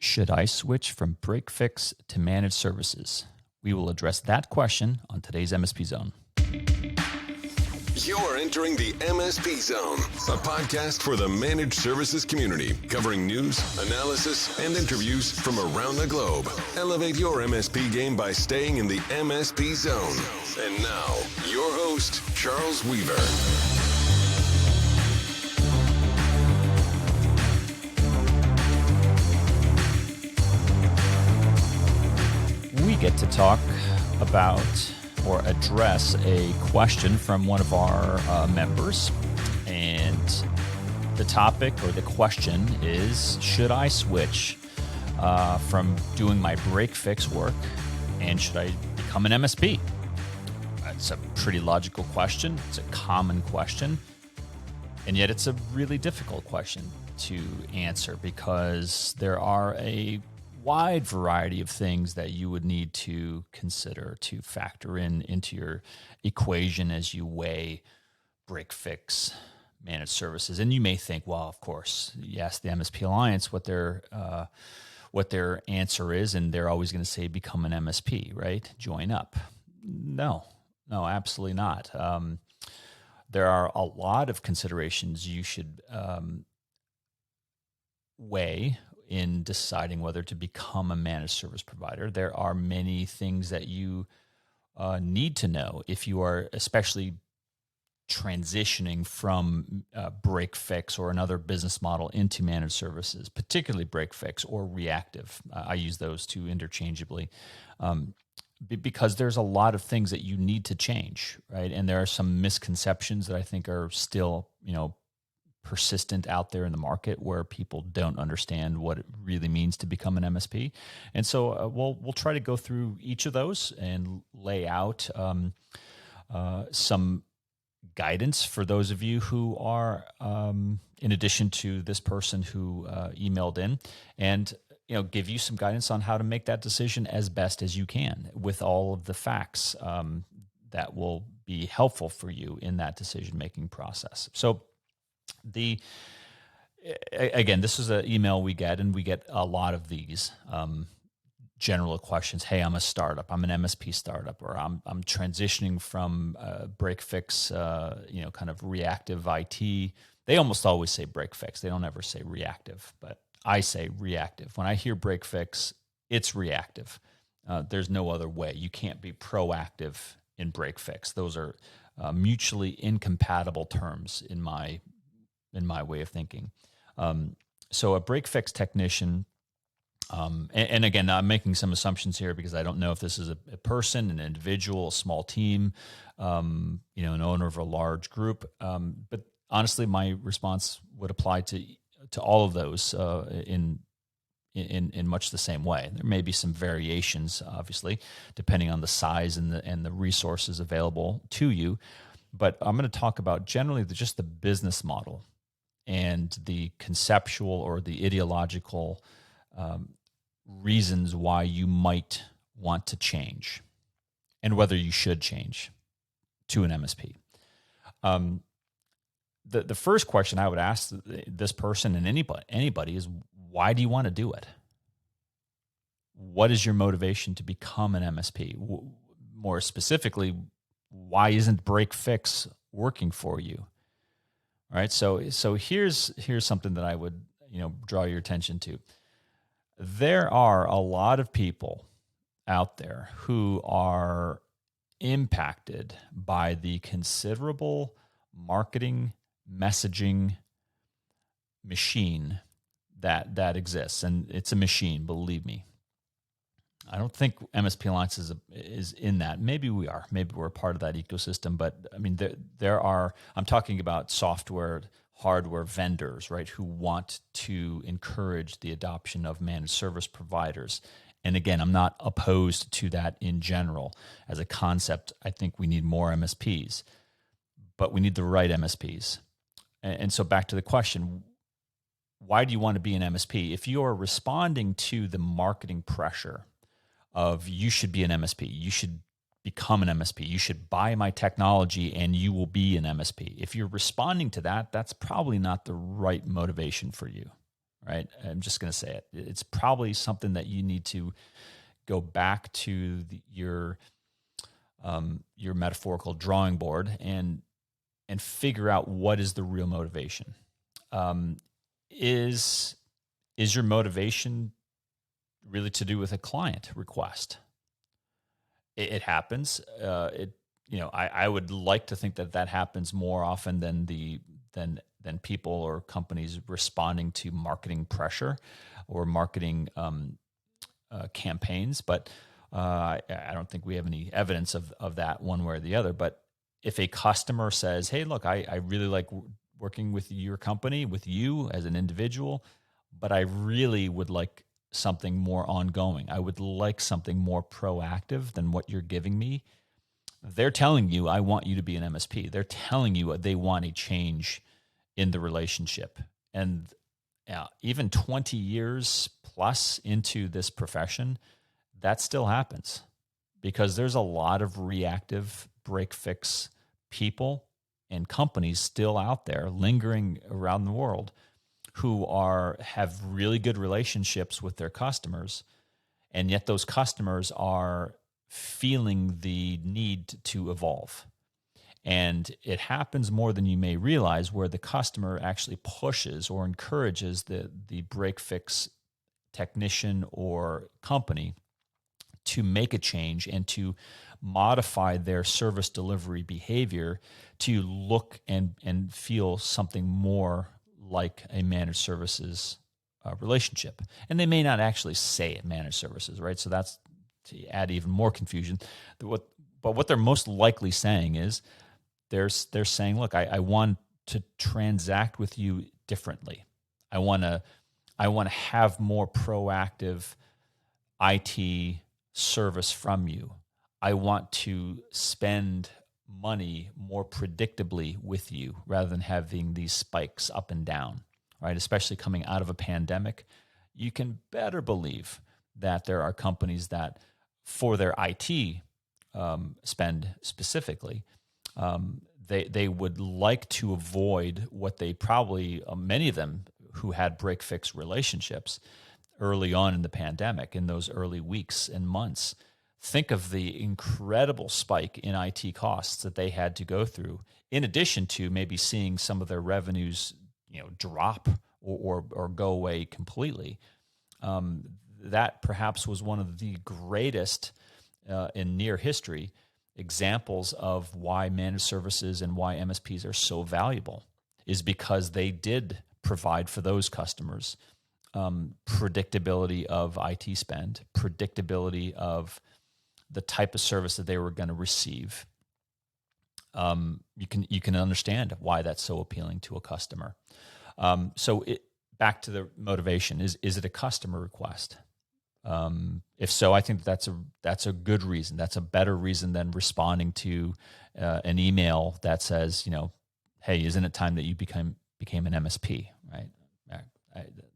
Should I switch from break fix to managed services? We will address that question on today's MSP Zone. You're entering the MSP Zone, a podcast for the managed services community, covering news, analysis, and interviews from around the globe. Elevate your MSP game by staying in the MSP Zone. And now, your host, Charles Weaver. We get to talk about or address a question from one of our members. And the topic or the question is, should I switch from doing my break fix work and should I become an MSP? It's a pretty logical question. It's a common question. And yet it's a really difficult question to answer because there are a wide variety of things that you would need to consider to factor into your equation as you weigh break fix managed services. And you may think, well, of course, yes, the MSP Alliance, what their answer is, and they're always going to say become an MSP, right? Join up. No, absolutely not. There are a lot of considerations you should weigh in deciding whether to become a managed service provider. There are many things that you need to know if you are especially transitioning from break fix or another business model into managed services, particularly break fix or reactive. I use those two interchangeably because there's a lot of things that you need to change, right? And there are some misconceptions that I think are still, persistent out there in the market where people don't understand what it really means to become an MSP. And so we'll try to go through each of those and lay out some guidance for those of you who are, in addition to this person who emailed in, and give you some guidance on how to make that decision as best as you can with all of the facts that will be helpful for you in that decision-making process. So again, this is an email we get, and we get a lot of these general questions. Hey, I'm a startup. I'm an MSP startup, or I'm transitioning from break fix, kind of reactive IT. They almost always say break fix. They don't ever say reactive, but I say reactive. When I hear break fix, it's reactive. There's no other way. You can't be proactive in break fix. Those are mutually incompatible terms in my way of thinking. So a break fix technician, and again, I'm making some assumptions here because I don't know if this is a person, an individual, a small team, an owner of a large group. But honestly, my response would apply to all of those in much the same way. There may be some variations, obviously, depending on the size and the resources available to you. But I'm going to talk about generally just the business model and the conceptual or the ideological reasons why you might want to change and whether you should change to an MSP. The first question I would ask this person and anybody is, why do you want to do it? What is your motivation to become an MSP? More specifically, why isn't break fix working for you? All right, so here's something that I would draw your attention to. There are a lot of people out there who are impacted by the considerable marketing messaging machine that exists, and it's a machine, believe me. I don't think MSP Alliance is in that. Maybe we are. Maybe we're a part of that ecosystem. But I mean, there are. I'm talking about software, hardware vendors, right, who want to encourage the adoption of managed service providers. And again, I'm not opposed to that in general as a concept. I think we need more MSPs, but we need the right MSPs. And so back to the question: why do you want to be an MSP? If you are responding to the marketing pressure of you should be an MSP, you should become an MSP, you should buy my technology and you will be an MSP. If you're responding to that, that's probably not the right motivation for you. right? I'm just going to say it. It's probably something that you need to go back to your metaphorical drawing board and figure out what is the real motivation. Is your motivation really to do with a client request? It happens. I would like to think that happens more often than people or companies responding to marketing pressure or marketing campaigns. But I don't think we have any evidence of that one way or the other. But if a customer says, "Hey, look, I really like working with your company, with you as an individual, but I really would like something more ongoing. I would like something more proactive than what you're giving me." They're telling you, "I want you to be an MSP." They're telling you they want a change in the relationship. And even 20 years plus into this profession, that still happens because there's a lot of reactive break fix people and companies still out there lingering around the world who have really good relationships with their customers, and yet those customers are feeling the need to evolve. And it happens more than you may realize, where the customer actually pushes or encourages the break fix technician or company to make a change and to modify their service delivery behavior to look and feel something more like a managed services relationship. And they may not actually say it managed services, right? So that's to add even more confusion. But what they're most likely saying is they're saying, "Look, I want to transact with you differently. I want to have more proactive IT service from you. I want to spend money more predictably with you rather than having these spikes up and down," right? Especially coming out of a pandemic, you can better believe that there are companies that, for their IT spend specifically, they would like to avoid what they probably, many of them who had break fix relationships early on in the pandemic, in those early weeks and months, think of the incredible spike in IT costs that they had to go through, in addition to maybe seeing some of their revenues, drop or go away completely. That perhaps was one of the greatest in near history examples of why managed services and why MSPs are so valuable, is because they did provide for those customers predictability of IT spend, predictability of the type of service that they were going to receive. You can understand why that's so appealing to a customer. Back to the motivation: is it a customer request? If so, I think that's a good reason. That's a better reason than responding to an email that says, "Hey, isn't it time that you became an MSP?" Right?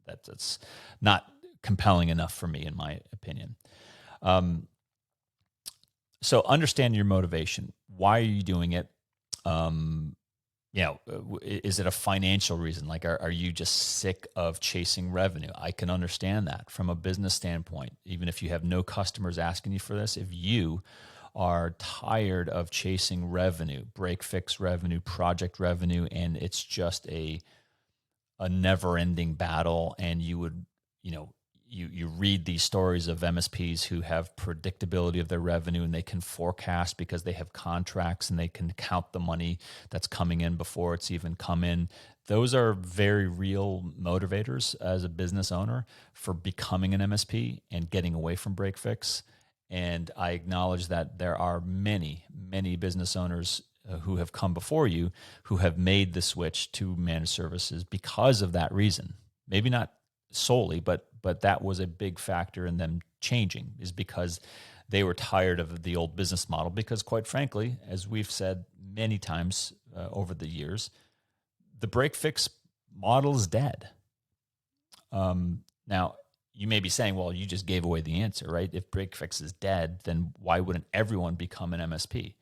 That's not compelling enough for me, in my opinion. So understand your motivation. Why are you doing it? Is it a financial reason? Like, are you just sick of chasing revenue? I can understand that from a business standpoint. Even if you have no customers asking you for this, if you are tired of chasing revenue, break fix revenue, project revenue, and it's just a never-ending battle, and you would, you read these stories of MSPs who have predictability of their revenue, and they can forecast because they have contracts and they can count the money that's coming in before it's even come in. Those are very real motivators as a business owner for becoming an MSP and getting away from break fix. And I acknowledge that there are many, many business owners who have come before you who have made the switch to managed services because of that reason. Maybe not solely, but that was a big factor in them changing, is because they were tired of the old business model. Because quite frankly, as we've said many times over the years, the break fix model is dead. Now, you may be saying, well, you just gave away the answer, right? If break fix is dead, then why wouldn't everyone become an MSP?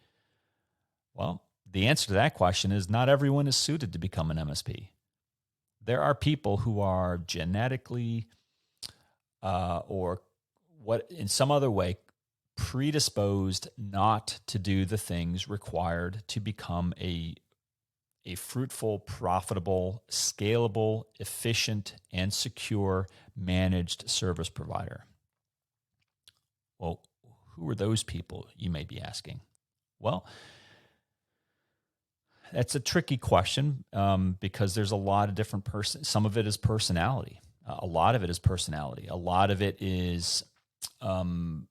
Well, the answer to that question is not everyone is suited to become an MSP. there are people who are genetically or what in some other way predisposed not to do the things required to become a fruitful, profitable, scalable, efficient, and secure managed service provider. Well, who are those people, you may be asking? Well, that's a tricky question because there's a lot of different Some of it is personality. A lot of it is personality. A lot of it is, well,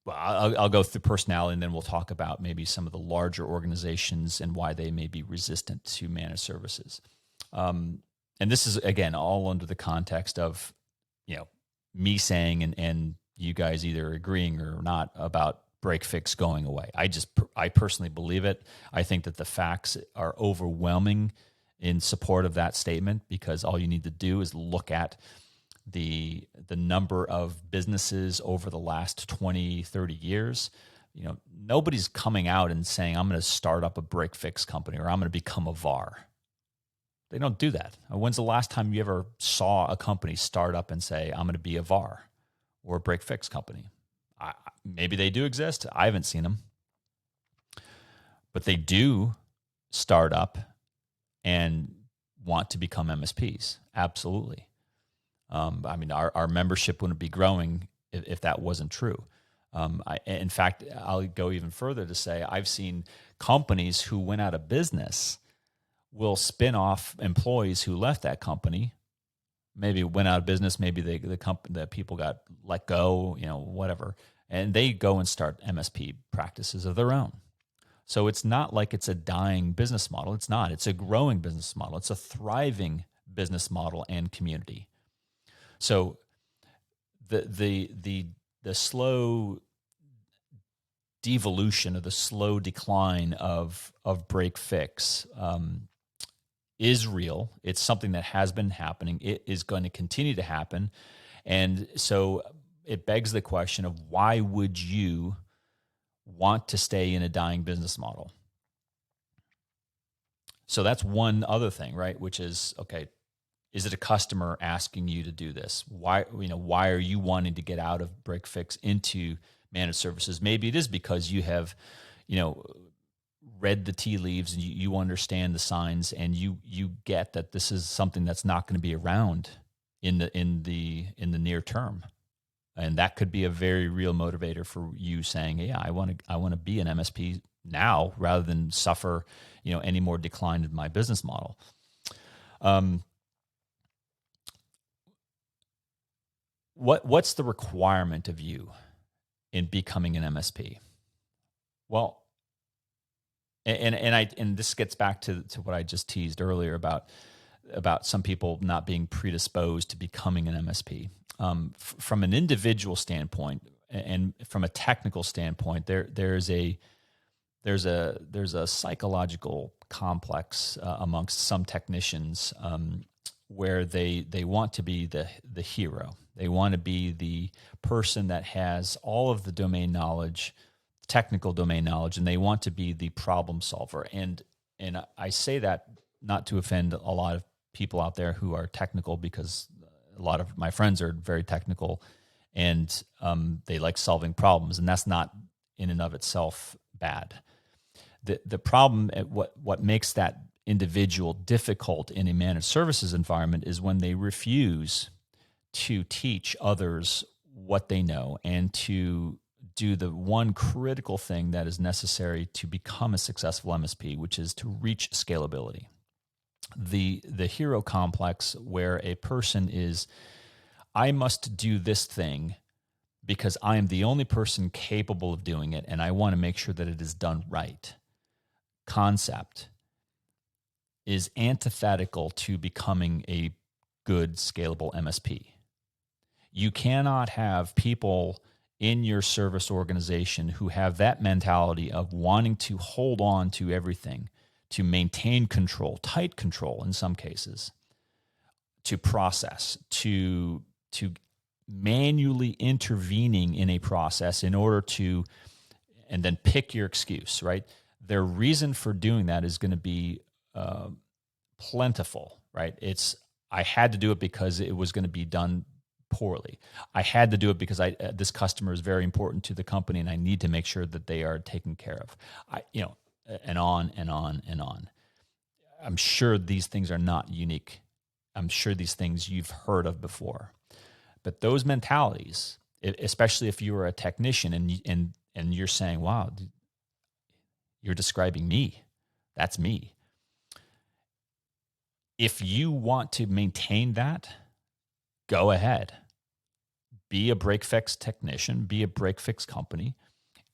I'll go through personality, and then we'll talk about maybe some of the larger organizations and why they may be resistant to managed services. And this is, again, all under the context of, me saying and you guys either agreeing or not about break fix going away. I personally believe it. I think that the facts are overwhelming in support of that statement, because all you need to do is look at the number of businesses over the last 20, 30 years. Nobody's coming out and saying, I'm going to start up a break fix company or I'm going to become a VAR. They don't do that. When's the last time you ever saw a company start up and say, I'm going to be a VAR or a break fix company? Maybe they do exist. I haven't seen them. But they do start up and want to become MSPs. Absolutely. Our membership wouldn't be growing if that wasn't true. In fact, I'll go even further to say I've seen companies who went out of business will spin off employees who left that company. Maybe went out of business. Maybe the people got let go. Whatever, and they go and start MSP practices of their own. So it's not like it's a dying business model. It's not. It's a growing business model. It's a thriving business model and community. So the slow devolution or the slow decline of break fix is real. It's something that has been happening. It is going to continue to happen. And so it begs the question of, why would you want to stay in a dying business model? So that's one other thing, right? Which is, okay, is it a customer asking you to do this? Why are you wanting to get out of break fix into managed services? Maybe it is because you have, read the tea leaves and you understand the signs, and you get that this is something that's not going to be around in the near term. And that could be a very real motivator for you saying, yeah, I want to be an MSP now rather than suffer, any more decline in my business model. What's the requirement of you in becoming an MSP? Well, and this gets back to what I just teased earlier about some people not being predisposed to becoming an MSP. From an individual standpoint and from a technical standpoint, there's a psychological complex amongst some technicians where they want to be the hero. They want to be the person that has all of the domain knowledge, technical domain knowledge, and they want to be the problem solver. And I say that not to offend a lot of people out there who are technical, because a lot of my friends are very technical and they like solving problems, and that's not in and of itself bad. The problem, what makes that individual difficult in a managed services environment, is when they refuse to teach others what they know and to do the one critical thing that is necessary to become a successful MSP, which is to reach scalability. The hero complex, where a person is, I must do this thing because I am the only person capable of doing it, and I want to make sure that it is done right, concept is antithetical to becoming a good, scalable MSP. You cannot have people in your service organization who have that mentality of wanting to hold on to everything, to maintain control, tight control in some cases, to process, to manually intervening in a process in order to, and then pick your excuse, right? Their reason for doing that is going to be plentiful. right? I had to do it because it was going to be done poorly. I had to do it because this customer is very important to the company, and I need to make sure that they are taken care of. And on and on and on. I'm sure these things are not unique. I'm sure these things you've heard of before. But those mentalities, especially if you are a technician and you're saying, "Wow, you're describing me. That's me." If you want to maintain that, go ahead. Be a break fix technician, be a break fix company,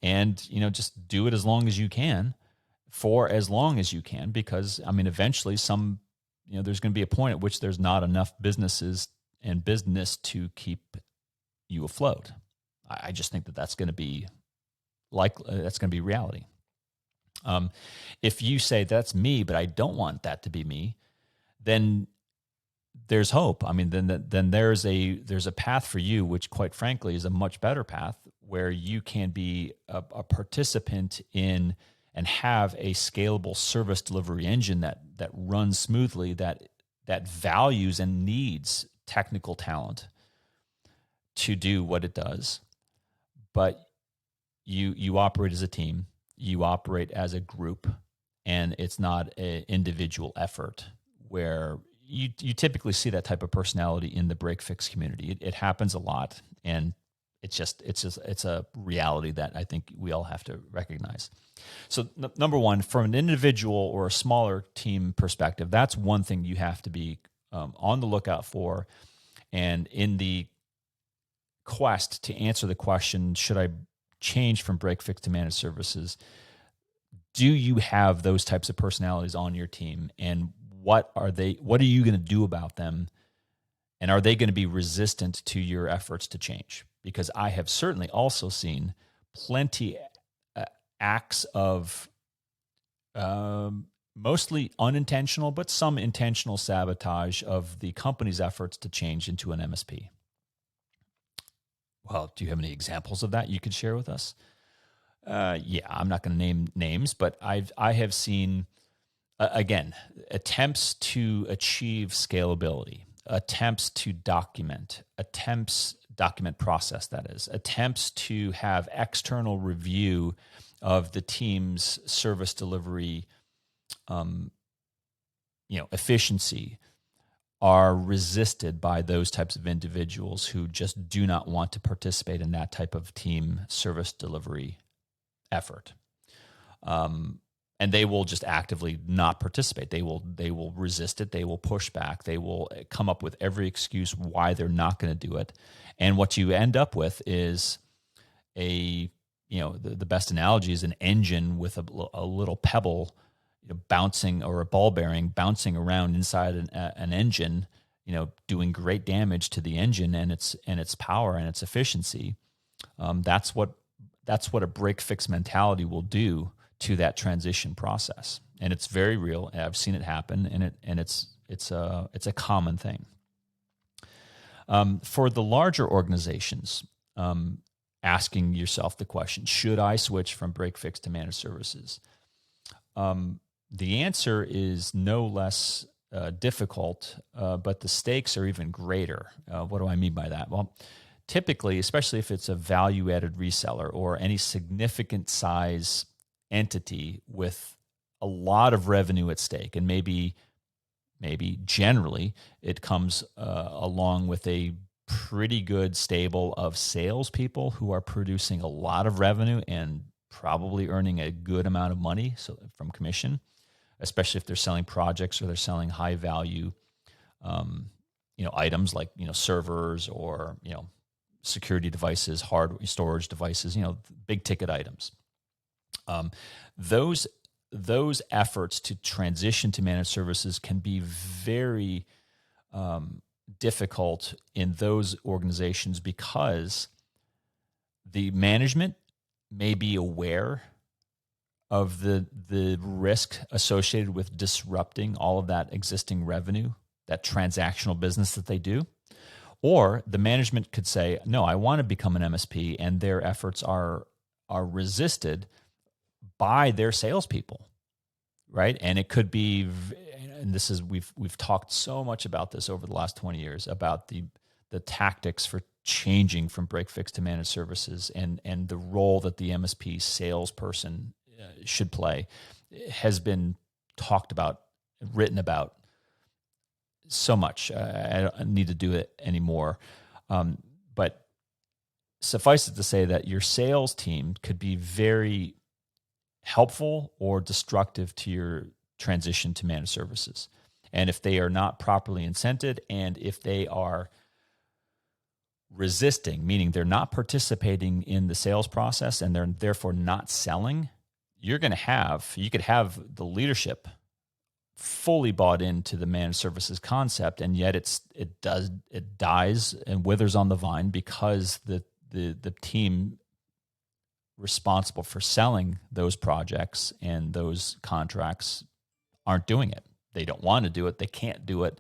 and just do it as long as you can, for as long as you can, because eventually there's going to be a point at which there's not enough businesses and business to keep you afloat. I just think that's going to be reality. If you say that's me, but I don't want that to be me, then there's hope. Then there's a path for you, which quite frankly is a much better path, where you can be a participant in and have a scalable service delivery engine that runs smoothly, that values and needs technical talent to do what it does. But you operate as a team, you operate as a group, and it's not an individual effort where you typically see that type of personality in the break fix community. It happens a lot, and it's a reality that I think we all have to recognize. So number one, from an individual or a smaller team perspective, that's one thing you have to be on the lookout for. And in the quest to answer the question, should I change from break fix to managed services? Do you have those types of personalities on your team, and what are you going to do about them? And are they going to be resistant to your efforts to change? Because I have certainly also seen plenty acts of mostly unintentional, but some intentional sabotage of the company's efforts to change into an MSP. Well, do you have any examples of that you could share with us? Yeah, I'm not going to name names, but I have seen, again, attempts to achieve scalability, attempts to document process, that is, attempts to have external review of the team's service delivery, efficiency, are resisted by those types of individuals who just do not want to participate in that type of team service delivery effort. And they will just actively not participate. They will resist it. They will push back. They will come up with every excuse why they're not going to do it. And what you end up with is the best analogy is an engine with a little pebble bouncing, or a ball bearing bouncing around inside an engine, doing great damage to the engine and its power and its efficiency. That's what a break fix mentality will do to that transition process, and it's very real. I've seen it happen, and it's a common thing. For the larger organizations, asking yourself the question: should I switch from break fix to managed services? The answer is no less difficult, but the stakes are even greater. What do I mean by that? Well, typically, especially if it's a value-added reseller or any significant size entity with a lot of revenue at stake, and maybe generally it comes along with a pretty good stable of salespeople who are producing a lot of revenue and probably earning a good amount of money from commission, especially if they're selling projects or they're selling high value items like servers or security devices, hardware storage devices, big ticket items. Those efforts to transition to managed services can be very difficult in those organizations because the management may be aware of the risk associated with disrupting all of that existing revenue, that transactional business that they do. Or the management could say, no, I want to become an MSP, and their efforts are resisted by their salespeople, right? And it could be and this is we've talked so much about this over the last 20 years about the tactics for changing from break fix to managed services, and the role that the MSP salesperson should play has been talked about, written about so much. I don't need to do it anymore. But suffice it to say that your sales team could be very helpful or destructive to your transition to managed services. And if they are not properly incented, and if they are resisting, meaning they're not participating in the sales process and they're therefore not selling, you could have the leadership fully bought into the managed services concept, and yet it dies and withers on the vine because the team responsible for selling those projects and those contracts aren't doing it. They don't want to do it. They can't do it.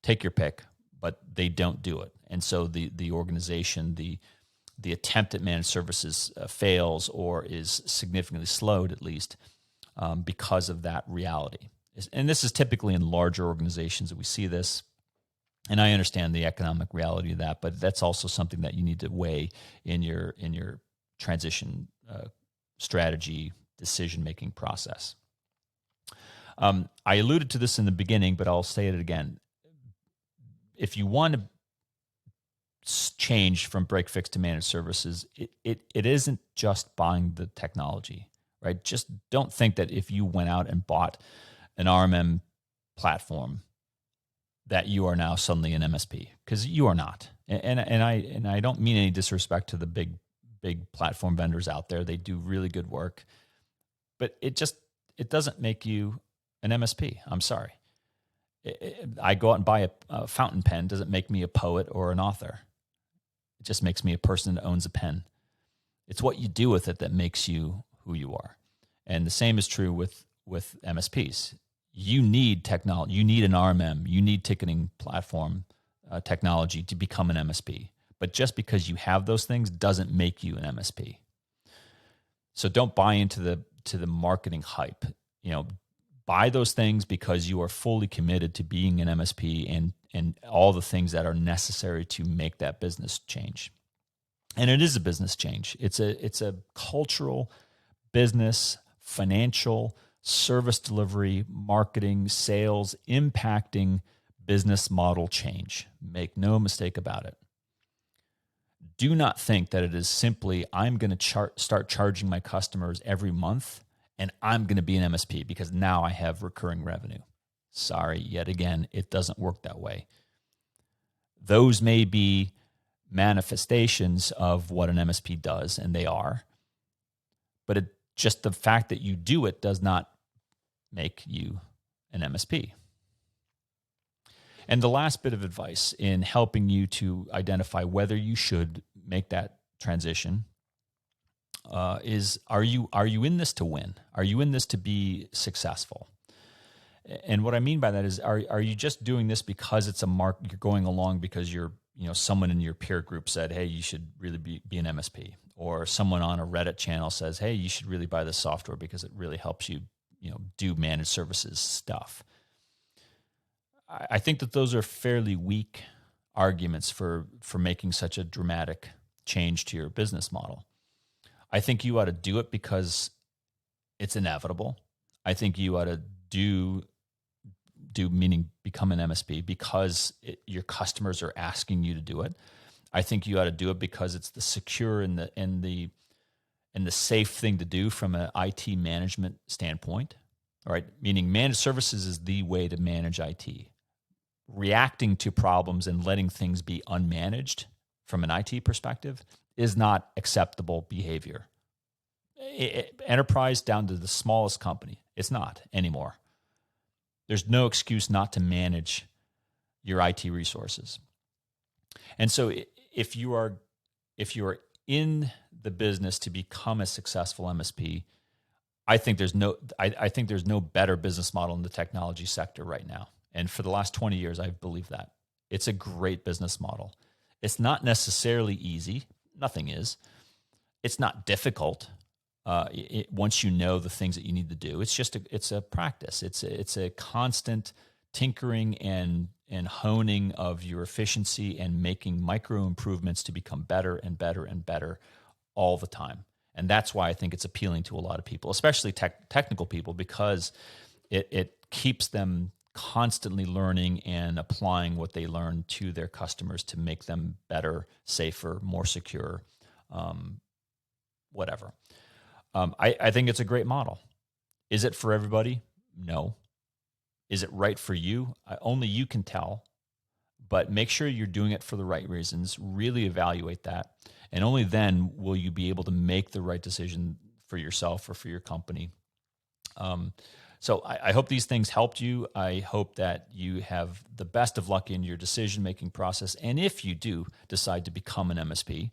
Take your pick, but they don't do it. And so the organization, the attempt at managed services fails or is significantly slowed, at least, because of that reality. And this is typically in larger organizations that we see this. And I understand the economic reality of that, but that's also something that you need to weigh in your transition strategy decision-making process. I alluded to this in the beginning, but I'll say it again. If you want to change from break fix to managed services, it isn't just buying the technology, right? Just don't think that if you went out and bought an RMM platform that you are now suddenly an MSP, because you are not. And I don't mean any disrespect to the big platform vendors out there. They do really good work, but it doesn't make you an MSP. I'm sorry. I go out and buy a fountain pen. Doesn't make me a poet or an author. It just makes me a person that owns a pen. It's what you do with it that makes you who you are. And the same is true with MSPs. You need technology. You need an RMM. You need ticketing platform technology to become an MSP. But just because you have those things doesn't make you an MSP. So don't buy into the marketing hype. Buy those things because you are fully committed to being an MSP and all the things that are necessary to make that business change. And it is a business change. It's a cultural, business, financial, service delivery, marketing, sales, impacting business model change. Make no mistake about it. Do not think that it is simply, I'm going to start charging my customers every month and I'm going to be an MSP because now I have recurring revenue. Sorry, yet again, it doesn't work that way. Those may be manifestations of what an MSP does, and they are. But just the fact that you do it does not make you an MSP. And the last bit of advice in helping you to identify whether you should make that transition is, are you in this to win? Are you in this to be successful? And what I mean by that is, are you just doing this because it's a you're going along because someone in your peer group said, hey, you should really be an MSP, or someone on a Reddit channel says, hey, you should really buy this software because it really helps you, do managed services stuff. I think that those are fairly weak arguments for making such a dramatic change to your business model. I think you ought to do it because it's inevitable. I think you ought to do meaning become an MSP because your customers are asking you to do it. I think you ought to do it because it's the secure and the safe thing to do from an IT management standpoint. All right, meaning managed services is the way to manage IT. Reacting to problems and letting things be unmanaged from an IT perspective is not acceptable behavior. Enterprise down to the smallest company, it's not anymore. There's no excuse not to manage your IT resources. And so if you are in the business to become a successful MSP, I think there's no better business model in the technology sector right now. And for the last 20 years, I've believed that. It's a great business model. It's not necessarily easy. Nothing is. It's not difficult. once you know the things that you need to do. It's a practice. It's a constant tinkering and honing of your efficiency and making micro improvements to become better and better and better all the time. And that's why I think it's appealing to a lot of people, especially technical people, because it keeps them constantly learning and applying what they learn to their customers to make them better, safer, more secure, whatever. I think it's a great model. Is it for everybody? No. Is it right for you? Only you can tell. But make sure you're doing it for the right reasons. Really evaluate that. And only then will you be able to make the right decision for yourself or for your company. So I hope these things helped you. I hope that you have the best of luck in your decision-making process. And if you do decide to become an MSP,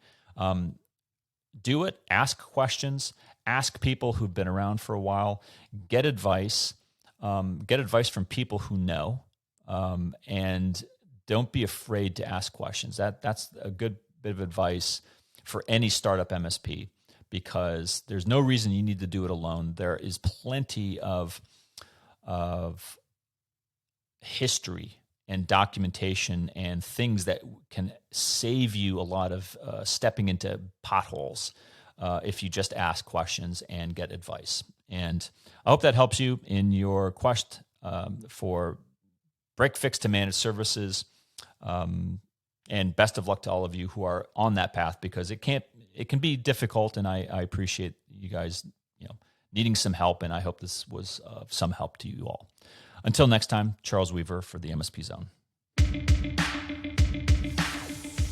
do it. Ask questions. Ask people who've been around for a while. Get advice. Get advice from people who know. And don't be afraid to ask questions. That's a good bit of advice for any startup MSP, because there's no reason you need to do it alone. There is plenty of history and documentation and things that can save you a lot of stepping into potholes if you just ask questions and get advice. And I hope that helps you in your quest for break fix to managed services. And best of luck to all of you who are on that path, because it can be difficult, and I appreciate you guys, needing some help, and I hope this was of some help to you all. Until next time, Charles Weaver for the MSP Zone.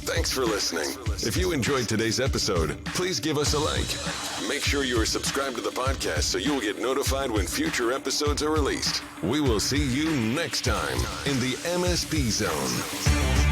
Thanks for listening. If you enjoyed today's episode, please give us a like. Make sure you are subscribed to the podcast so you will get notified when future episodes are released. We will see you next time in the MSP Zone.